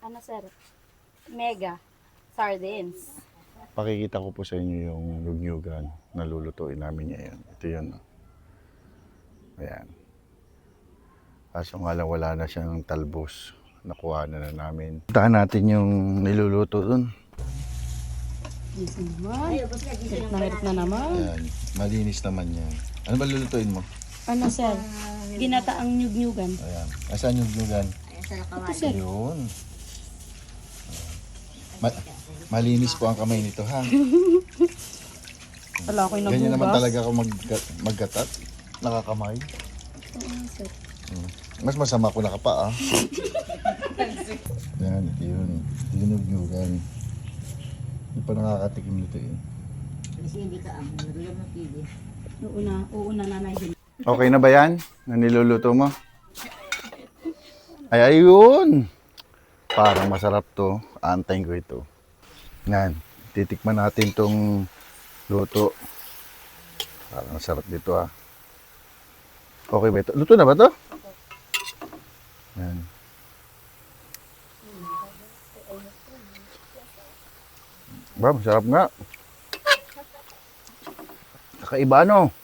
Ano sir? Mega sardines. Pakikita ko po sa inyo yung lugyugan na lulutuin namin ngayon. Ito yun. Ayan. Kaso nga lang wala na siyang talbos. Nakuha na namin. Puntahan natin yung niluluto dun. Yes naman. Hirap na naman. Ayan. Malinis naman yan. Ano ba lulutuin mo? Ano sir? Ginataang nyug-nyugan. Ayan. Asan yung lugyugan? Ito sir. Ayun. Malinis po ang kamay nito ha. Wala ako'y nabugas. Ganyan naman talaga ako maggatat. Nakakamay. Oo sir. Mas masama ko nakapa ah. Yan, ito yun. Dinugyugan. Hindi pa nakakatikim nito eh. Uuna nanay din. Okay na ba yan? Na niluluto mo? Ay, ayun! Parang masarap to. Aantayin ko ito. Yan. Titikman natin tong luto. Parang masarap dito ah. Okay ba ito? Luto na ba to? Yan. Ba, masarap nga. Kakaiba no?